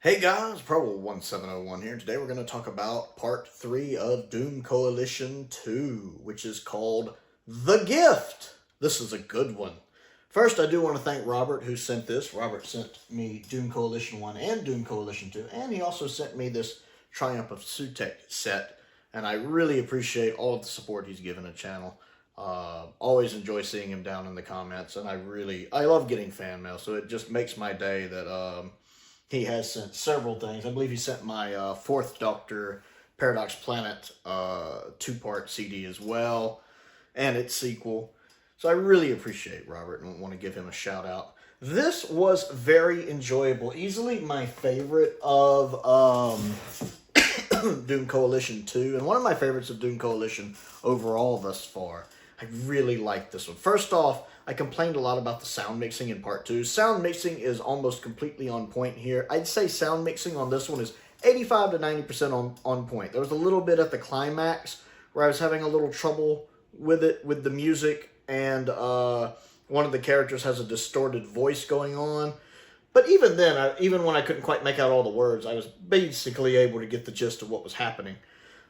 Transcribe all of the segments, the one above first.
Hey guys, Prowl 1701 here. Today we're going to talk about part 3 of Doom Coalition 2, which is called The Gift. This is a good one. First, I do want to thank Robert who sent this. Robert sent me Doom Coalition 1 and Doom Coalition 2, and he also sent me this Triumph of Sutek set, and I really appreciate all of the support he's given the channel. Always enjoy seeing him down in the comments, and I love getting fan mail, so it just makes my day that he has sent several things. I believe he sent my Fourth Doctor Paradox Planet 2-part CD as well, and its sequel. So I really appreciate Robert and want to give him a shout out. This was very enjoyable. Easily my favorite of Doom Coalition 2, and one of my favorites of Doom Coalition overall thus far. I really like this one. First off, I complained a lot about the sound mixing in part 2. Sound mixing is almost completely on point here. I'd say sound mixing on this one is 85 to 90% on point. There was a little bit at the climax where I was having a little trouble with it, with the music, and one of the characters has a distorted voice going on. But even then, even when I couldn't quite make out all the words, I was basically able to get the gist of what was happening.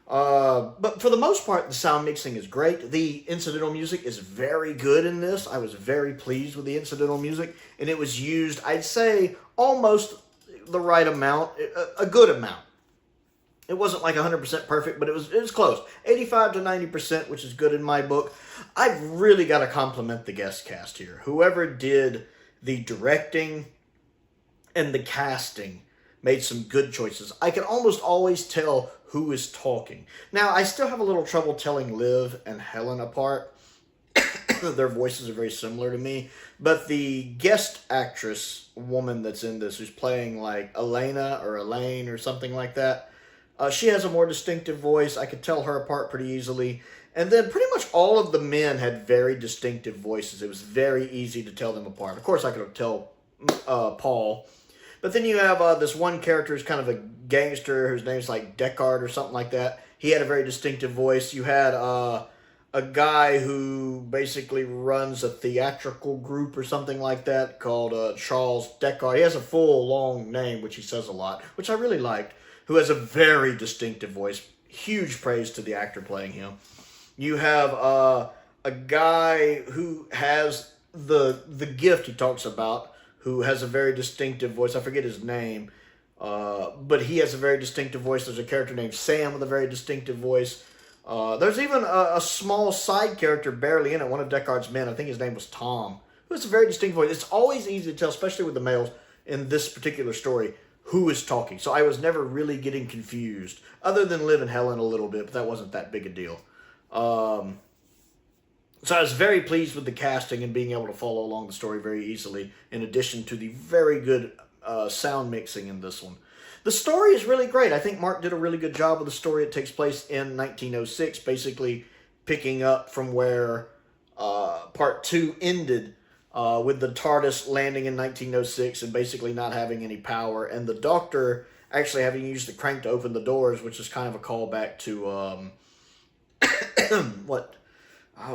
But for the most part, the sound mixing is great. The incidental music is very good in this. I was very pleased with the incidental music, and it was used, I'd say, almost the right amount, a good amount. It wasn't like 100% perfect, but it was close. 85 to 90%, which is good in my book. I've really got to compliment the guest cast here. Whoever did the directing and the casting made some good choices. I can almost always tell who is talking. Now, I still have a little trouble telling Liv and Helen apart. Their voices are very similar to me. But the guest actress woman that's in this, who's playing like Elena or Elaine or something like that, she has a more distinctive voice. I could tell her apart pretty easily. And then pretty much all of the men had very distinctive voices. It was very easy to tell them apart. Of course, I could tell Paul. But then you have this one character who's kind of a gangster whose name's like Deckard or something like that. He had a very distinctive voice. You had a guy who basically runs a theatrical group or something like that called Charles Deckard. He has a full, long name, which he says a lot, which I really liked, who has a very distinctive voice. Huge praise to the actor playing him. You have a guy who has the gift he talks about, who has a very distinctive voice. I forget his name, but he has a very distinctive voice. There's a character named Sam with a very distinctive voice. There's even a small side character barely in it, one of Deckard's men. I think his name was Tom, who has a very distinct voice. It's always easy to tell, especially with the males in this particular story, who is talking. So I was never really getting confused, other than Liv and Helen a little bit, but that wasn't that big a deal. So I was very pleased with the casting and being able to follow along the story very easily, in addition to the very good sound mixing in this one. The story is really great. I think Mark did a really good job with the story. It takes place in 1906, basically picking up from where part 2 ended, with the Tardis landing in 1906 and basically not having any power, and the Doctor actually having used the crank to open the doors, which is kind of a callback to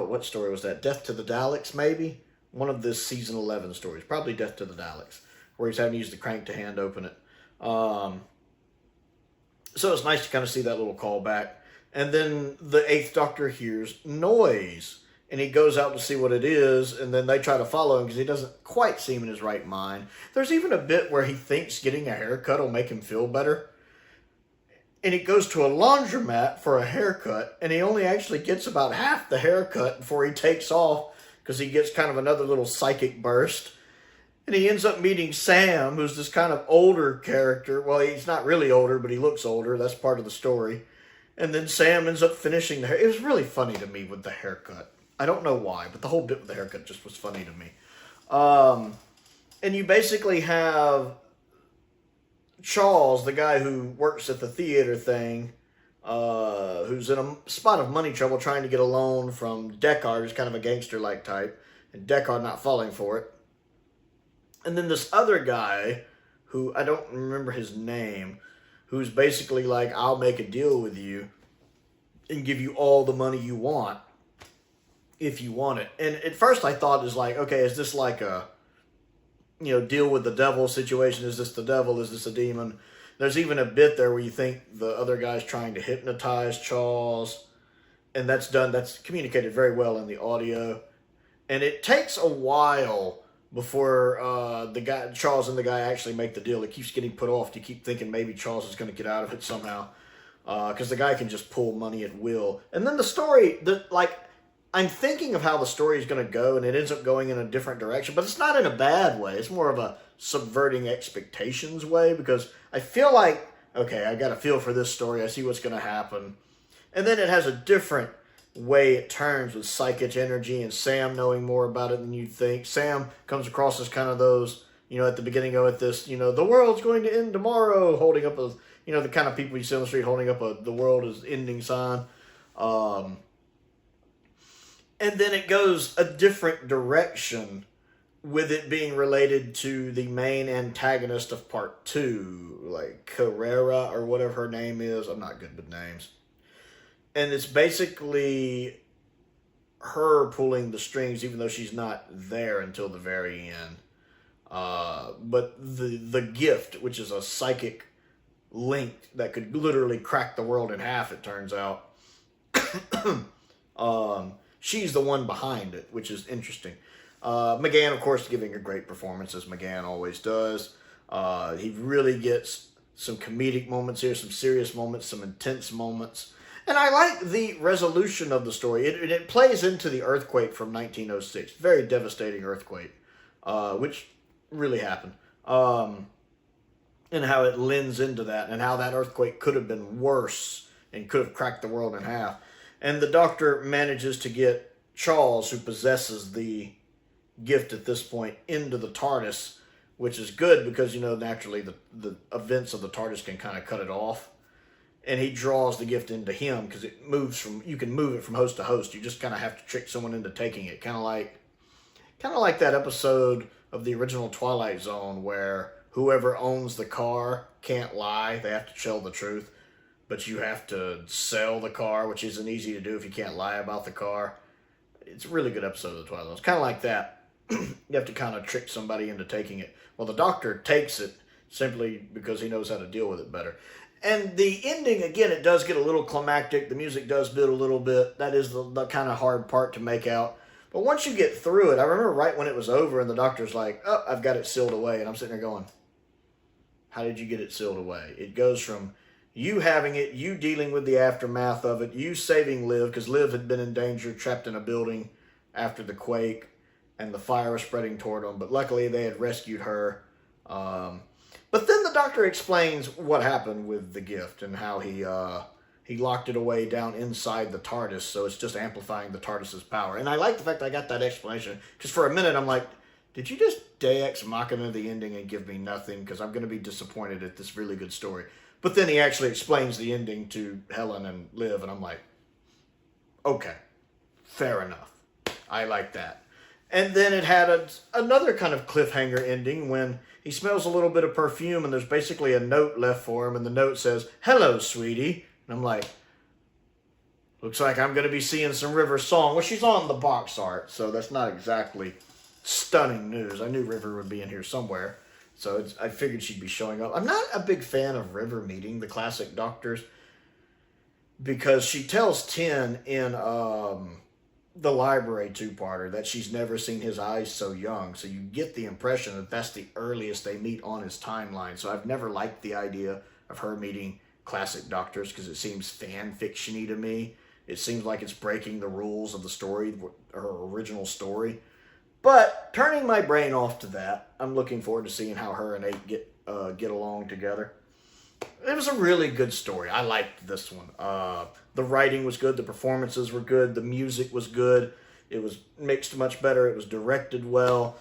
what story was that? Death to the Daleks, maybe? One of the season 11 stories. Probably Death to the Daleks, where he's having to use the crank to hand open it. So it's nice to kind of see that little callback. And then the 8th Doctor hears noise, and he goes out to see what it is, and then they try to follow him because he doesn't quite seem in his right mind. There's even a bit where he thinks getting a haircut will make him feel better. And he goes to a laundromat for a haircut, and he only actually gets about half the haircut before he takes off, because he gets kind of another little psychic burst. And he ends up meeting Sam, who's this kind of older character. Well, he's not really older, but he looks older. That's part of the story. And then Sam ends up finishing the hair. It was really funny to me with the haircut. I don't know why, but the whole bit with the haircut just was funny to me. And you basically have Charles, the guy who works at the theater thing, who's in a spot of money trouble trying to get a loan from Deckard, who's kind of a gangster-like type, and Deckard not falling for it. And then this other guy, who I don't remember his name, who's basically like, I'll make a deal with you and give you all the money you want if you want it. And at first I thought it was like, okay, is this like a deal with the devil situation. Is this the devil? Is this a demon? There's even a bit there where you think the other guy's trying to hypnotize Charles, and that's communicated very well in the audio. And it takes a while before Charles and the guy actually make the deal. It keeps getting put off. You keep thinking maybe Charles is going to get out of it somehow, because the guy can just pull money at will. And then the story, I'm thinking of how the story is going to go, and it ends up going in a different direction. But it's not in a bad way. It's more of a subverting expectations way, because I feel like, okay, I got a feel for this story. I see what's going to happen. And then it has a different way it turns with psychic energy and Sam knowing more about it than you'd think. Sam comes across as kind of those, at the beginning of it, this, the world's going to end tomorrow, holding up a, the kind of people you see on the street holding up the world is ending sign. And then it goes a different direction with it being related to the main antagonist of part 2, like Carrera or whatever her name is. I'm not good with names. And it's basically her pulling the strings, even though she's not there until the very end. But the gift, which is a psychic link that could literally crack the world in half, it turns out, she's the one behind it, which is interesting. McGann, of course, giving a great performance, as McGann always does. He really gets some comedic moments here, some serious moments, some intense moments. And I like the resolution of the story. It plays into the earthquake from 1906. Very devastating earthquake, which really happened. And how it lends into that, and how that earthquake could have been worse and could have cracked the world in half. And the Doctor manages to get Charles, who possesses the gift at this point, into the TARDIS, which is good because, naturally the events of the TARDIS can kind of cut it off. And he draws the gift into him because you can move it from host to host. You just kind of have to trick someone into taking it. Kind of like that episode of the original Twilight Zone where whoever owns the car can't lie. They have to tell the truth. But you have to sell the car, which isn't easy to do if you can't lie about the car. It's a really good episode of the Twilight Zone. It's kind of like that. You have to kind of trick somebody into taking it. Well, the Doctor takes it simply because he knows how to deal with it better. And the ending, again, it does get a little climactic. The music does build a little bit. That is the kind of hard part to make out. But once you get through it, I remember right when it was over and the Doctor's like, oh, I've got it sealed away. And I'm sitting there going, how did you get it sealed away? It goes from you having it, you dealing with the aftermath of it, you saving Liv, because Liv had been in danger, trapped in a building after the quake, and the fire was spreading toward them. But luckily, they had rescued her. But then the Doctor explains what happened with the gift and how he locked it away down inside the TARDIS, so it's just amplifying the TARDIS's power. And I like the fact I got that explanation, because for a minute I'm like, did you just Deus Machina the ending and give me nothing? Because I'm going to be disappointed at this really good story. But then he actually explains the ending to Helen and Liv, and I'm like, okay, fair enough. I like that. And then it had another kind of cliffhanger ending when he smells a little bit of perfume and there's basically a note left for him, and the note says, hello, sweetie. And I'm like, looks like I'm going to be seeing some River song. Well, she's on the box art, so that's not exactly stunning news. I knew River would be in here somewhere, so I figured she'd be showing up. I'm not a big fan of River meeting the classic Doctors because she tells Tin in the library two-parter that she's never seen his eyes so young, so you get the impression that that's the earliest they meet on his timeline. So I've never liked the idea of her meeting classic Doctors because it seems fan-fiction-y to me. It seems like it's breaking the rules of the story, her original story. But turning my brain off to that, I'm looking forward to seeing how her and Eight get along together. It was a really good story. I liked this one. The writing was good. The performances were good. The music was good. It was mixed much better. It was directed well.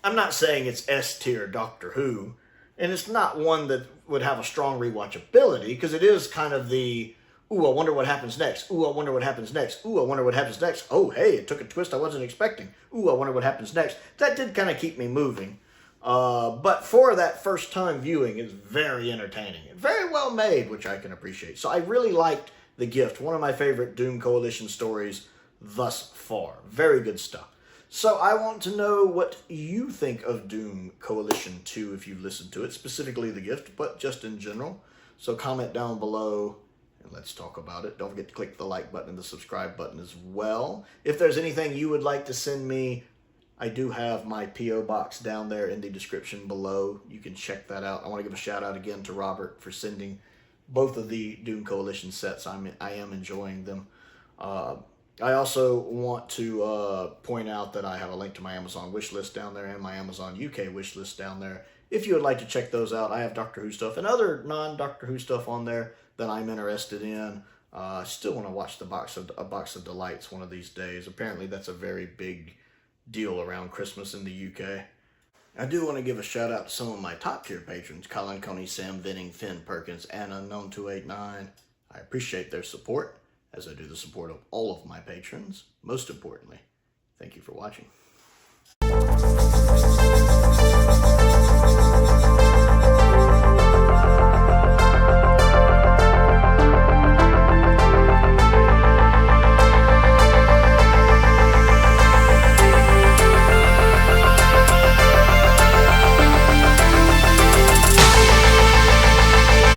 I'm not saying it's S-tier Doctor Who, and it's not one that would have a strong rewatchability, because it is kind of the, ooh, I wonder what happens next. Ooh, I wonder what happens next. Ooh, I wonder what happens next. Oh, hey, it took a twist I wasn't expecting. Ooh, I wonder what happens next. That did kind of keep me moving. But for that first time viewing, it's very entertaining and very well made, which I can appreciate. So I really liked The Gift, one of my favorite Doom Coalition stories thus far. Very good stuff. So I want to know what you think of Doom Coalition 2 if you've listened to it, specifically the gift, but just in general. So comment down below and let's talk about it. Don't forget to click the like button and the subscribe button as well. If there's anything you would like to send me, I do have my P.O. box down there in the description below. You can check that out. I want to give a shout out again to Robert for sending both of the Doom Coalition sets. I am enjoying them. I also want to point out that I have a link to my Amazon wishlist down there and my Amazon UK wishlist down there. If you would like to check those out, I have Doctor Who stuff and other non-Doctor Who stuff on there that I'm interested in. I still want to watch a Box of Delights one of these days. Apparently that's a very big deal around Christmas in the UK. I do want to give a shout out to some of my top tier patrons, Colin Coney, Sam, Venning, Finn, Perkins, and Unknown289. I appreciate their support, as I do the support of all of my patrons. Most importantly, thank you for watching.